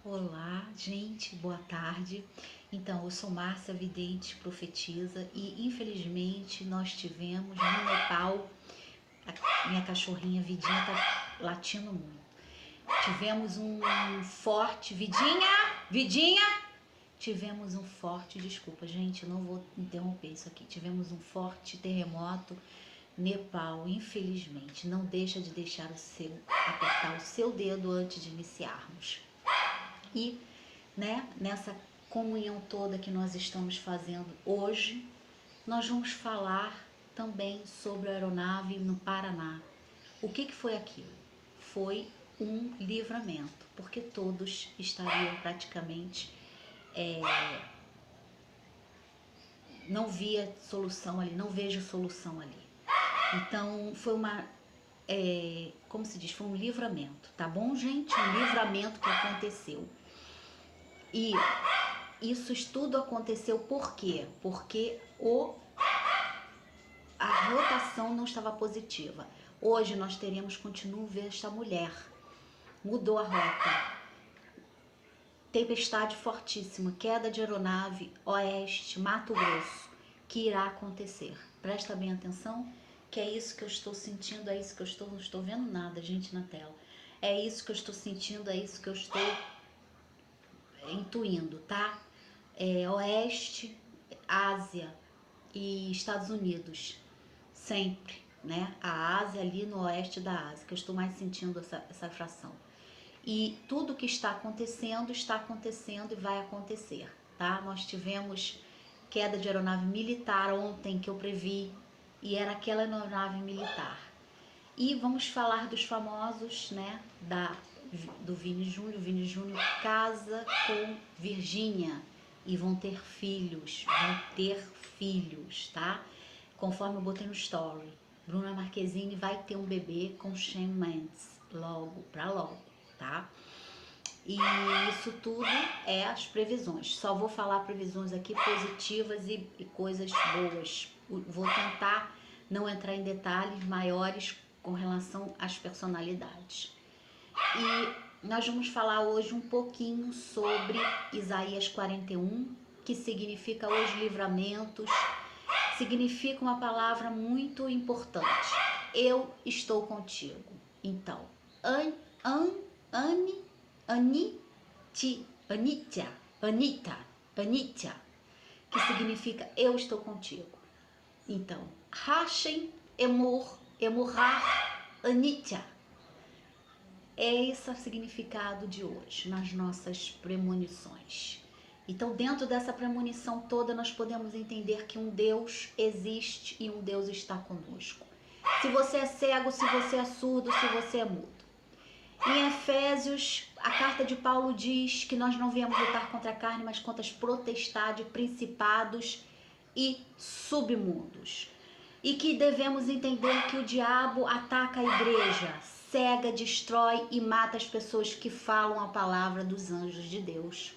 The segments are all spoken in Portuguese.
Olá, gente, boa tarde. Então, eu sou Márcia Vidente, profetisa, e infelizmente nós tivemos no Nepal, a minha cachorrinha Vidinha tá latindo muito. Tivemos um forte, Vidinha, tivemos um forte, desculpa, gente, eu não vou interromper isso aqui. Tivemos um forte terremoto Nepal, infelizmente. Não deixa de apertar o seu dedo antes de iniciarmos. E, né, nessa comunhão toda que nós estamos fazendo hoje, nós vamos falar também sobre a aeronave no Paraná. O que foi aquilo? Foi um livramento, porque todos estariam praticamente não via solução ali, não vejo solução ali. Então foi como se diz, foi um livramento, tá bom, gente? Um livramento que aconteceu. E isso tudo aconteceu por quê? Porque a rotação não estava positiva. Hoje nós teremos, continuo ver esta mulher. Mudou a rota. Tempestade fortíssima, queda de aeronave, oeste, Mato Grosso, que irá acontecer. Presta bem atenção, que é isso que eu estou sentindo, é isso que eu estou, não estou vendo nada, gente, na tela. É isso que eu estou sentindo, é isso que eu estou intuindo, tá? Oeste, Ásia e Estados Unidos, sempre, né? A Ásia ali no oeste da Ásia, que eu estou mais sentindo essa fração. E tudo que está acontecendo e vai acontecer, tá? Nós tivemos queda de aeronave militar ontem que eu previ, e era aquela aeronave militar. E vamos falar dos famosos, né, do Vini Júnior. O Vini Júnior casa com Virgínia e vão ter filhos, tá? Conforme eu botei no story, Bruna Marquezine vai ter um bebê com Shawn Mendes, logo, tá? E isso tudo é as previsões. Só vou falar previsões aqui positivas e coisas boas. Vou tentar não entrar em detalhes maiores com relação às personalidades. E nós vamos falar hoje um pouquinho sobre Isaías 41, que significa os livramentos, significa uma palavra muito importante. Eu estou contigo. Então, Anitya, que significa eu estou contigo. Então, Hashem Emurrar Anitya. É esse o significado de hoje nas nossas premonições. Então, dentro dessa premonição toda, nós podemos entender que um Deus existe e um Deus está conosco. Se você é cego, se você é surdo, se você é mudo. Em Efésios, a carta de Paulo diz que nós não viemos lutar contra a carne, mas contra as potestades, principados e submundos. E que devemos entender que o diabo ataca a igreja, cega, destrói e mata as pessoas que falam a palavra dos anjos de Deus.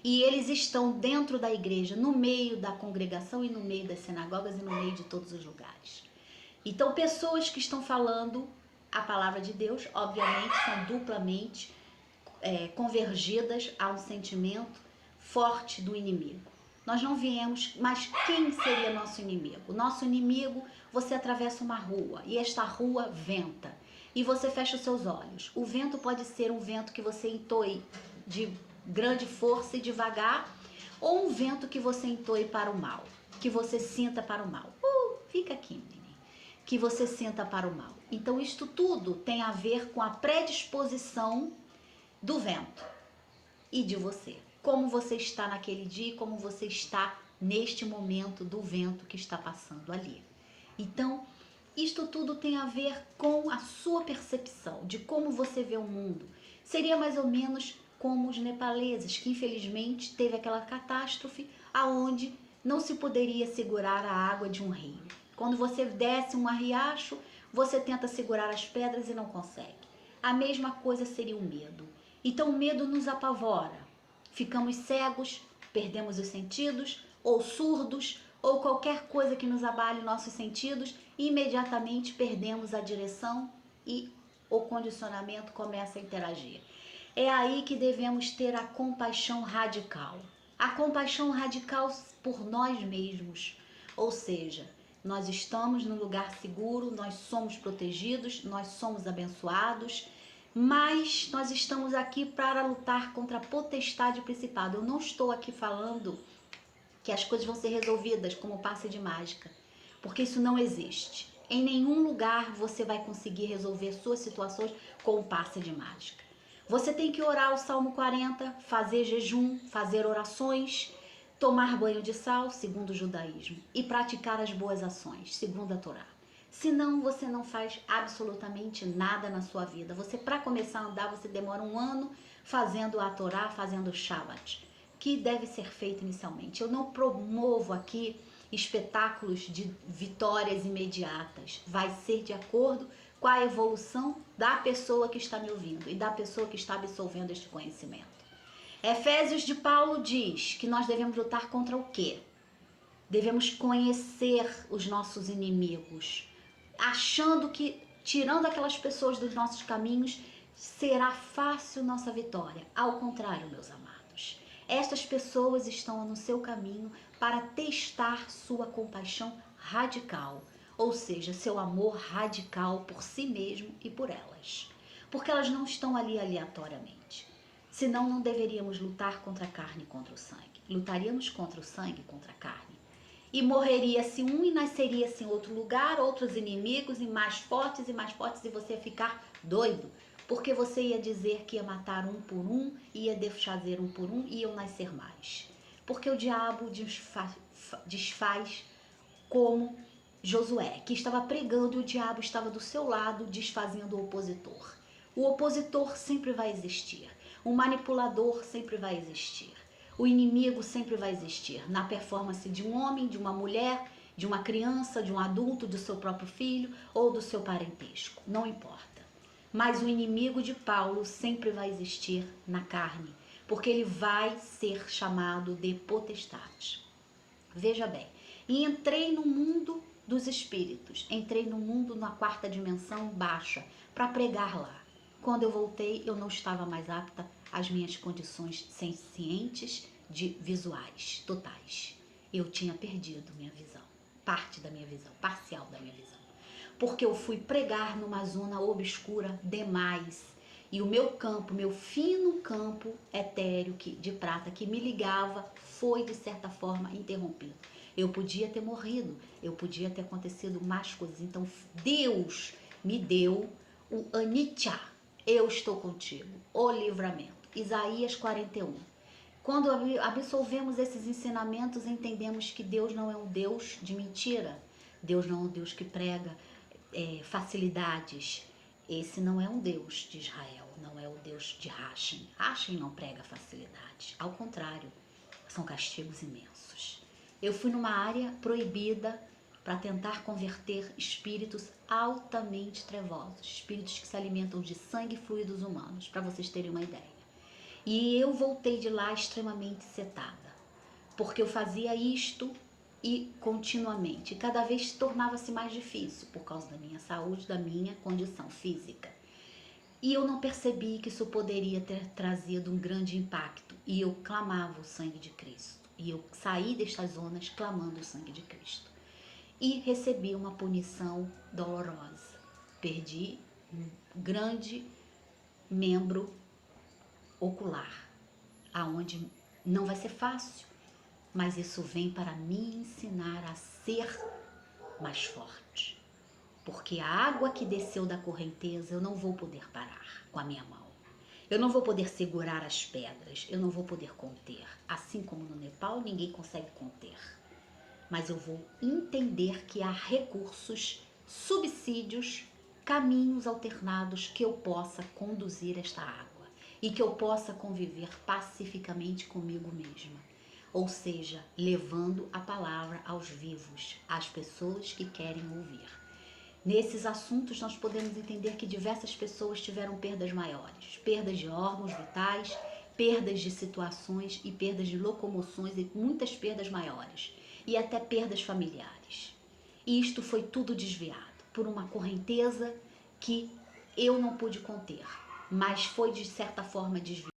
E eles estão dentro da igreja, no meio da congregação e no meio das sinagogas e no meio de todos os lugares. Então, pessoas que estão falando a palavra de Deus, obviamente, são duplamente convergidas a um sentimento forte do inimigo. Nós não viemos, mas quem seria nosso inimigo? Nosso inimigo, você atravessa uma rua e esta rua venta e você fecha os seus olhos. O vento pode ser um vento que você entoe de grande força e devagar, ou um vento que você entoe para o mal, que você sinta para o mal. Fica aqui, menino. Que você sinta para o mal. Então isto tudo tem a ver com a predisposição do vento e de você. Como você está naquele dia, como você está neste momento do vento que está passando ali. Então, isto tudo tem a ver com a sua percepção de como você vê o mundo. Seria mais ou menos como os nepaleses, que infelizmente teve aquela catástrofe aonde não se poderia segurar a água de um rio. Quando você desce um riacho, você tenta segurar as pedras e não consegue. A mesma coisa seria o medo. Então o medo nos apavora. Ficamos cegos, perdemos os sentidos, ou surdos, ou qualquer coisa que nos abale nossos sentidos, e imediatamente perdemos a direção e o condicionamento começa a interagir. É aí que devemos ter a compaixão radical. A compaixão radical por nós mesmos. Ou seja, nós estamos num lugar seguro, nós somos protegidos, nós somos abençoados, mas nós estamos aqui para lutar contra a potestade e principado. Eu não estou aqui falando que as coisas vão ser resolvidas como passe de mágica, porque isso não existe. Em nenhum lugar você vai conseguir resolver suas situações com um passe de mágica. Você tem que orar o Salmo 40, fazer jejum, fazer orações, tomar banho de sal, segundo o judaísmo, e praticar as boas ações, segundo a Torá. Senão você não faz absolutamente nada na sua vida. Você, para começar a andar, você demora um ano fazendo a Torá, fazendo o Shabbat, que deve ser feito inicialmente. Eu não promovo aqui espetáculos de vitórias imediatas. Vai ser de acordo com a evolução da pessoa que está me ouvindo e da pessoa que está absorvendo este conhecimento. Efésios de Paulo diz que nós devemos lutar contra o quê? Devemos conhecer os nossos inimigos, achando que, tirando aquelas pessoas dos nossos caminhos, será fácil nossa vitória. Ao contrário, meus amados, estas pessoas estão no seu caminho para testar sua compaixão radical, ou seja, seu amor radical por si mesmo e por elas, porque elas não estão ali aleatoriamente. Senão não deveríamos lutar contra a carne e contra o sangue. Lutaríamos contra o sangue e contra a carne. E morreria-se um e nasceria-se em outro lugar, outros inimigos e mais fortes, e você ia ficar doido. Porque você ia dizer que ia matar um por um, ia desfazer um por um e iam nascer mais. Porque o diabo desfaz como Josué, que estava pregando e o diabo estava do seu lado desfazendo o opositor. O opositor sempre vai existir. O manipulador sempre vai existir. O inimigo sempre vai existir na performance de um homem, de uma mulher, de uma criança, de um adulto, do seu próprio filho ou do seu parentesco. Não importa. Mas o inimigo de Paulo sempre vai existir na carne, porque ele vai ser chamado de potestade. Veja bem, e entrei no mundo dos espíritos, entrei no mundo na quarta dimensão baixa para pregar lá. Quando eu voltei, eu não estava mais apta às minhas condições sencientes de visuais totais. Eu tinha perdido minha visão, parte da minha visão, parcial da minha visão. Porque eu fui pregar numa zona obscura demais. E o meu campo, meu fino campo etéreo de prata que me ligava, foi de certa forma interrompido. Eu podia ter morrido, eu podia ter acontecido mais coisas. Então Deus me deu o Anicca, eu estou contigo, o livramento. Isaías 41. Quando absolvemos esses ensinamentos, entendemos que Deus não é um Deus de mentira. Deus não é um Deus que prega facilidades. Esse não é um Deus de Israel, não é o Deus de Hashem. Hashem não prega facilidades, ao contrário, são castigos imensos. Eu fui numa área proibida para tentar converter espíritos altamente trevosos, espíritos que se alimentam de sangue e fluidos humanos, para vocês terem uma ideia. E eu voltei de lá extremamente setada, porque eu fazia isto e continuamente. Cada vez tornava-se mais difícil por causa da minha saúde, da minha condição física. E eu não percebi que isso poderia ter trazido um grande impacto. E eu clamava o sangue de Cristo. E eu saí destas zonas clamando o sangue de Cristo. E recebi uma punição dolorosa. Perdi um grande membro ocular, aonde não vai ser fácil, mas isso vem para me ensinar a ser mais forte. Porque a água que desceu da correnteza eu não vou poder parar com a minha mão. Eu não vou poder segurar as pedras, eu não vou poder conter. Assim como no Nepal ninguém consegue conter. Mas eu vou entender que há recursos, subsídios, caminhos alternados que eu possa conduzir esta água e que eu possa conviver pacificamente comigo mesma. Ou seja, levando a palavra aos vivos, às pessoas que querem ouvir. Nesses assuntos nós podemos entender que diversas pessoas tiveram perdas maiores, perdas de órgãos vitais, perdas de situações e perdas de locomoções e muitas perdas maiores e até perdas familiares. E isto foi tudo desviado por uma correnteza que eu não pude conter, mas foi de certa forma desviado.